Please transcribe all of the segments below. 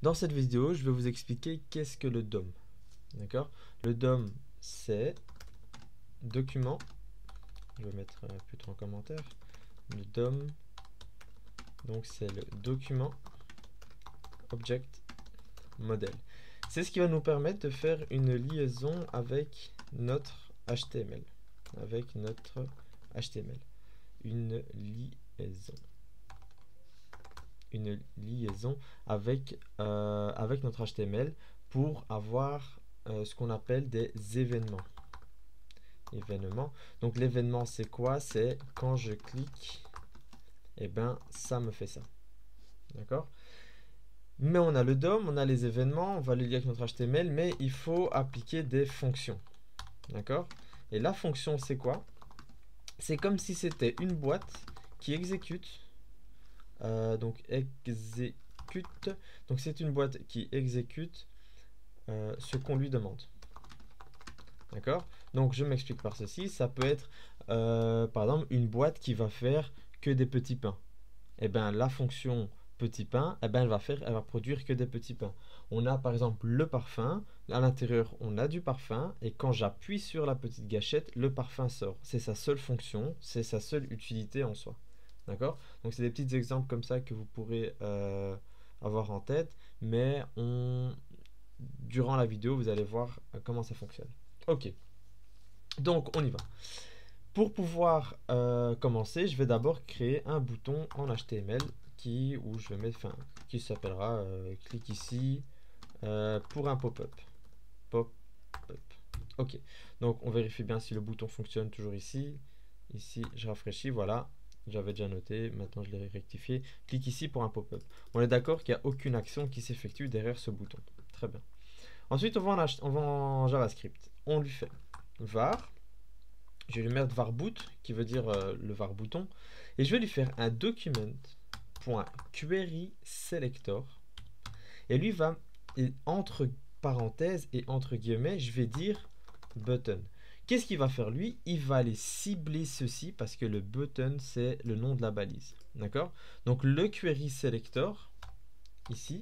Dans cette vidéo, je vais vous expliquer qu'est-ce que le DOM. D'accord? Le DOM, c'est document. Je vais mettre plutôt en commentaire. Le DOM, donc c'est le document Object Model. C'est ce qui va nous permettre de faire une liaison avec notre HTML. Une liaison avec notre HTML pour avoir ce qu'on appelle des événements. Donc l'événement, c'est quoi? C'est quand je clique, et ben ça me fait ça. D'accord? Mais on a le DOM, on a les événements, on va les lier avec notre HTML, mais il faut appliquer des fonctions. D'accord? Et la fonction, c'est quoi? C'est comme si c'était une boîte qui exécute. Donc c'est une boîte qui exécute ce qu'on lui demande. D'accord? Donc je m'explique par ceci. Ça peut être par exemple une boîte qui va faire que des petits pains. Et bien la fonction petit pain, elle va produire que des petits pains. On a par exemple le parfum. À l'intérieur, on a du parfum. Et quand j'appuie sur la petite gâchette, le parfum sort. C'est sa seule fonction, c'est sa seule utilité en soi. D'accord? Donc c'est des petits exemples comme ça que vous pourrez avoir en tête. Mais durant la vidéo, vous allez voir comment ça fonctionne. Ok. Donc on y va. Pour pouvoir commencer, je vais d'abord créer un bouton en HTML qui s'appellera clique ici pour un pop-up. Ok. Donc on vérifie bien si le bouton fonctionne toujours ici. Ici, je rafraîchis, voilà. J'avais déjà noté, maintenant je l'ai rectifié. Clique ici pour un pop-up. On est d'accord qu'il n'y a aucune action qui s'effectue derrière ce bouton. Très bien. Ensuite, on va en JavaScript. On lui fait var. Je vais lui mettre var boot, qui veut dire le var bouton. Et je vais lui faire un document.querySelector. Et lui va, entre parenthèses et entre guillemets, je vais dire button. Qu'est-ce qu'il va faire lui? Il va aller cibler ceci parce que le button, c'est le nom de la balise. D'accord? Donc le query selector, ici,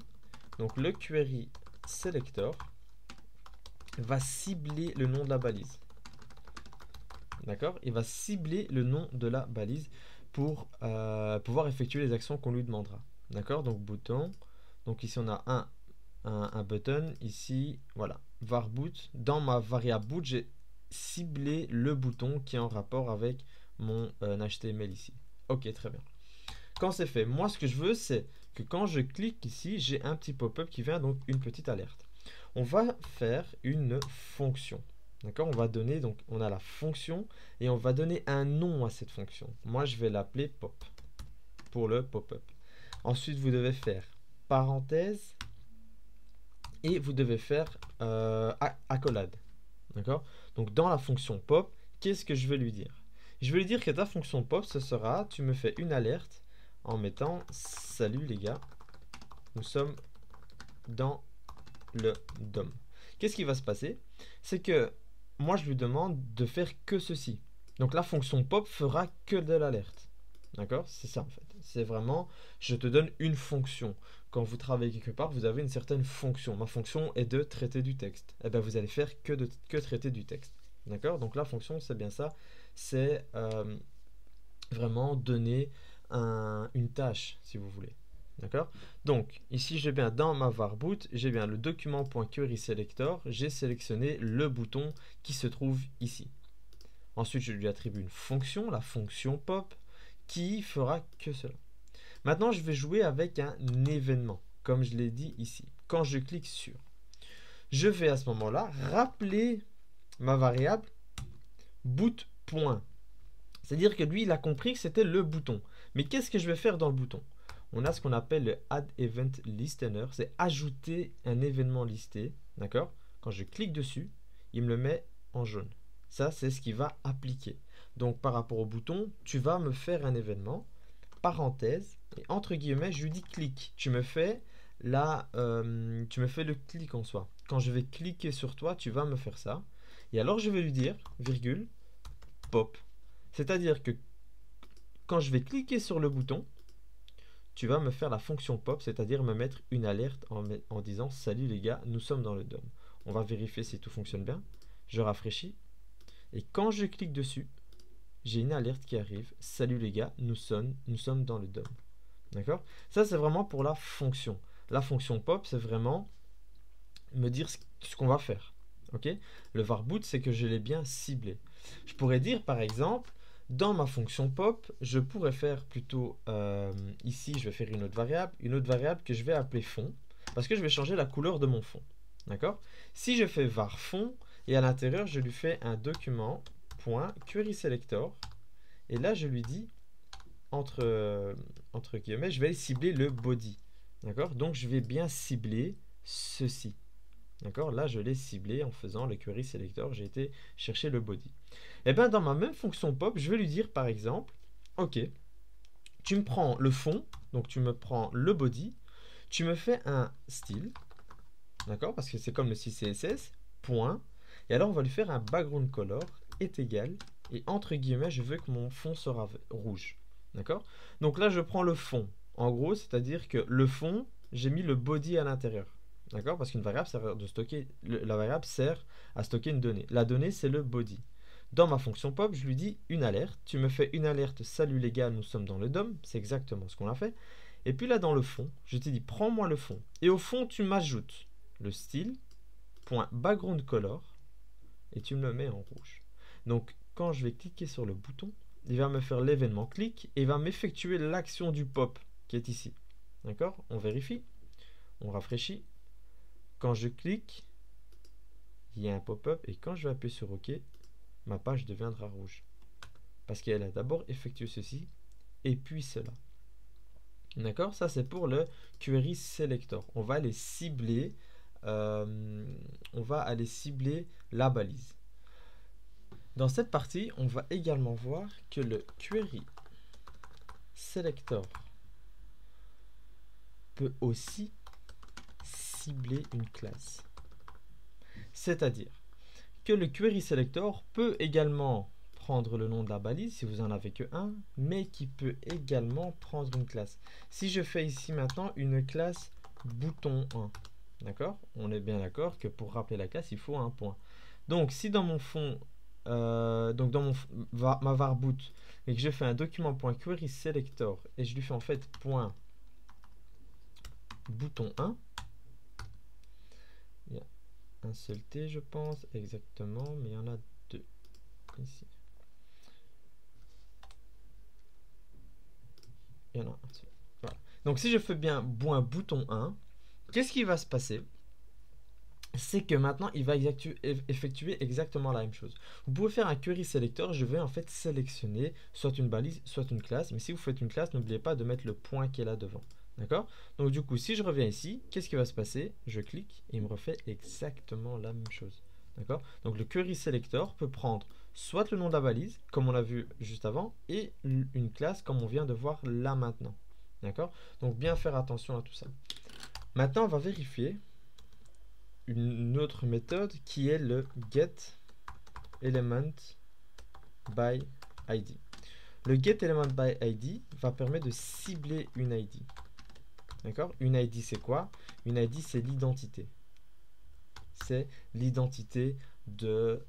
donc le query selector va cibler le nom de la balise. D'accord? Il va cibler le nom de la balise pour pouvoir effectuer les actions qu'on lui demandera. D'accord? Donc bouton. Donc ici on a un button. Ici, voilà. Var boot. Dans ma variable boot, j'ai ciblé le bouton qui est en rapport avec mon HTML ici. Ok, très bien. Quand c'est fait, moi ce que je veux, c'est que quand je clique ici, j'ai un petit pop-up qui vient, donc une petite alerte. On va faire une fonction. D'accord? On va donner, donc on a la fonction et on va donner un nom à cette fonction. Moi, je vais l'appeler pop pour le pop-up. Ensuite, vous devez faire parenthèse et vous devez faire accolade. D'accord? Donc, dans la fonction pop, qu'est-ce que je vais lui dire? Je vais lui dire que ta fonction pop, ce sera, tu me fais une alerte en mettant salut les gars, nous sommes dans le DOM. Qu'est-ce qui va se passer? C'est que moi je lui demande de faire que ceci. Donc la fonction pop fera que de l'alerte. D'accord? C'est ça en fait. C'est vraiment, je te donne une fonction. Quand vous travaillez quelque part, vous avez une certaine fonction. Ma fonction est de traiter du texte. Et bien vous allez faire que traiter du texte. D'accord? Donc la fonction, c'est bien ça. C'est vraiment donner une tâche, si vous voulez. D'accord? Donc, ici, j'ai bien dans ma var boot, j'ai bien le document.querySelector, j'ai sélectionné le bouton qui se trouve ici. Ensuite, je lui attribue une fonction, la fonction pop, qui fera que cela. Maintenant, je vais jouer avec un événement, comme je l'ai dit ici. Quand je clique sur, je vais à ce moment-là rappeler ma variable boot. C'est-à-dire que lui, il a compris que c'était le bouton. Mais qu'est-ce que je vais faire dans le bouton? On a ce qu'on appelle le Add Event Listener, c'est ajouter un événement listé, d'accord? Quand je clique dessus, il me le met en jaune. Ça, c'est ce qu'il va appliquer. Donc, par rapport au bouton, tu vas me faire un événement, parenthèse, et entre guillemets, je lui dis clique. Tu me fais le clic en soi. Quand je vais cliquer sur toi, tu vas me faire ça. Et alors, je vais lui dire, virgule, pop. C'est-à-dire que quand je vais cliquer sur le bouton, tu vas me faire la fonction pop, c'est-à-dire me mettre une alerte en disant salut les gars, nous sommes dans le DOM. On va vérifier si tout fonctionne bien. Je rafraîchis. Et quand je clique dessus, j'ai une alerte qui arrive. Salut les gars, nous sommes dans le DOM. D'accord? Ça, c'est vraiment pour la fonction. La fonction pop, c'est vraiment me dire ce qu'on va faire. Ok? Le var boot, c'est que je l'ai bien ciblé. Je pourrais dire, par exemple, dans ma fonction pop, je pourrais faire plutôt, ici, je vais faire une autre variable que je vais appeler fond, parce que je vais changer la couleur de mon fond. D'accord? Si je fais var fond, et à l'intérieur, je lui fais un document.querySelector, et là, je lui dis, entre guillemets, je vais cibler le body. D'accord? Donc, je vais bien cibler ceci. D'accord? Là, je l'ai ciblé en faisant le query selector. J'ai été chercher le body. Et bien, dans ma même fonction pop, je vais lui dire, par exemple, OK, tu me prends le fond, donc tu me prends le body, tu me fais un style, d'accord? Parce que c'est comme le style CSS, point. Et alors, on va lui faire un background color est égal, et entre guillemets, je veux que mon fond sera rouge. D'accord? Donc là, je prends le fond. En gros, c'est-à-dire que le fond, j'ai mis le body à l'intérieur. D'accord? Parce qu'une variable sert de stocker, la variable sert à stocker une donnée. La donnée, c'est le body. Dans ma fonction pop, je lui dis une alerte. Tu me fais une alerte, salut les gars, nous sommes dans le DOM. C'est exactement ce qu'on a fait. Et puis là, dans le fond, je t'ai dit, prends-moi le fond. Et au fond, tu m'ajoutes le style, point background color, et tu me le mets en rouge. Donc, quand je vais cliquer sur le bouton, il va me faire l'événement clic et il va m'effectuer l'action du pop qui est ici. D'accord? On vérifie, on rafraîchit. Quand je clique, il y a un pop-up et quand je vais appuyer sur OK, ma page deviendra rouge. Parce qu'elle a d'abord effectué ceci et puis cela. D'accord? Ça, c'est pour le query selector. On va aller cibler, la balise. Dans cette partie, on va également voir que le query selector peut aussi cibler une classe. C'est-à-dire que le query selector peut également prendre le nom de la balise si vous n'en avez que un, mais qui peut également prendre une classe. Si je fais ici maintenant une classe bouton 1, d'accord? On est bien d'accord que pour rappeler la classe, il faut un point. Donc si dans mon fond, donc dans ma var boot, et que je fais un document.querySelector et je lui fais en fait point bouton 1, il y a un seul T je pense, exactement, mais il y en a deux ici. Il y en a un seul. Voilà. Donc si je fais bien point bouton 1, qu'est-ce qui va se passer? C'est que maintenant il va effectuer exactement la même chose. Vous pouvez faire un query selector, je vais en fait sélectionner soit une balise, soit une classe, mais si vous faites une classe, n'oubliez pas de mettre le point qui est là devant. D'accord? Donc du coup, si je reviens ici, qu'est-ce qui va se passer? Je clique et il me refait exactement la même chose. D'accord? Donc le query selector peut prendre soit le nom de la balise, comme on l'a vu juste avant, et une classe comme on vient de voir là maintenant. D'accord? Donc bien faire attention à tout ça. Maintenant, on va vérifier une autre méthode qui est le getElementById. Le getElementById va permettre de cibler une ID. D'accord? Une ID, c'est quoi? Une ID, c'est l'identité. C'est l'identité de...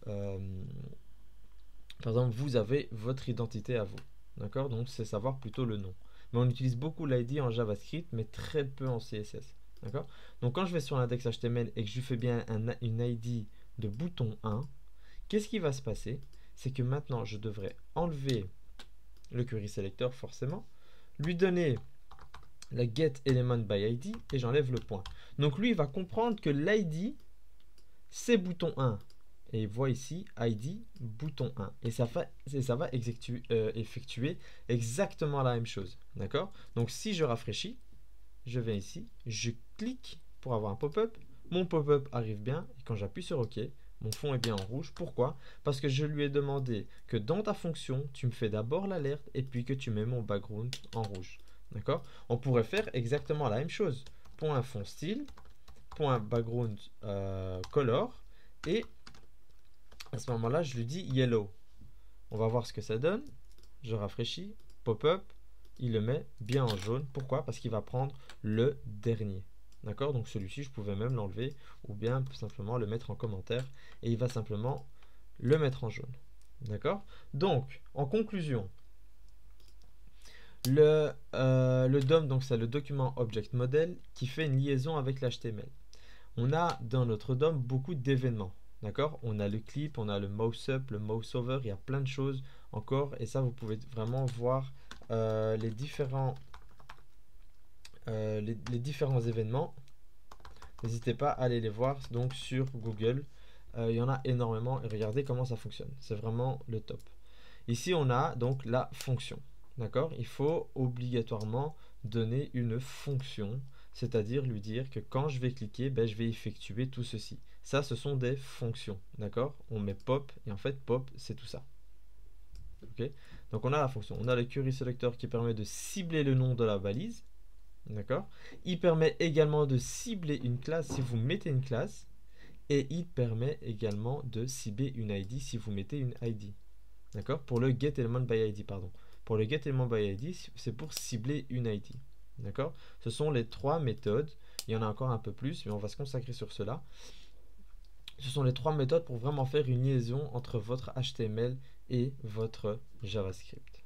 par exemple, vous avez votre identité à vous. D'accord? Donc, c'est savoir plutôt le nom. Mais on utilise beaucoup l'ID en JavaScript, mais très peu en CSS. D'accord? Donc, quand je vais sur l'index HTML et que je fais bien une ID de bouton 1, qu'est-ce qui va se passer? C'est que maintenant, je devrais enlever le query selector, forcément, lui donner la getElementById et j'enlève le point. Donc, lui, il va comprendre que l'ID, c'est bouton 1. Et il voit ici ID bouton 1. Et ça va effectuer exactement la même chose. D'accord? Donc si je rafraîchis, je viens ici, je clique pour avoir un pop-up. Mon pop-up arrive bien. Et quand j'appuie sur OK, mon fond est bien en rouge. Pourquoi? Parce que je lui ai demandé que dans ta fonction, tu me fais d'abord l'alerte et puis que tu mets mon background en rouge. D'accord? On pourrait faire exactement la même chose. Point fond style, point background color et à ce moment-là, je lui dis yellow. On va voir ce que ça donne. Je rafraîchis, pop-up, il le met bien en jaune. Pourquoi? Parce qu'il va prendre le dernier. D'accord? Donc celui-ci, je pouvais même l'enlever ou bien simplement le mettre en commentaire et il va simplement le mettre en jaune. D'accord? Donc, en conclusion, le DOM, donc c'est le document Object Model qui fait une liaison avec l'HTML. On a dans notre DOM beaucoup d'événements. D'accord? On a le clip, on a le mouse up, le mouse over, il y a plein de choses encore. Et ça, vous pouvez vraiment voir les différents événements. N'hésitez pas à aller les voir donc sur Google. Il y en a énormément et regardez comment ça fonctionne. C'est vraiment le top. Ici, on a donc la fonction. D'accord? Il faut obligatoirement donner une fonction, c'est-à-dire lui dire que quand je vais cliquer, ben, je vais effectuer tout ceci. Ça, ce sont des fonctions. D'accord? On met pop et en fait, pop, c'est tout ça. Ok? Donc, on a la fonction. On a le query selector qui permet de cibler le nom de la valise. D'accord? Il permet également de cibler une classe si vous mettez une classe. Et il permet également de cibler une ID si vous mettez une ID. D'accord? Pour le getElementById, pardon. Pour le getElementById, c'est pour cibler une ID. D'accord? Ce sont les trois méthodes. Il y en a encore un peu plus, mais on va se consacrer sur cela. Ce sont les trois méthodes pour vraiment faire une liaison entre votre HTML et votre JavaScript.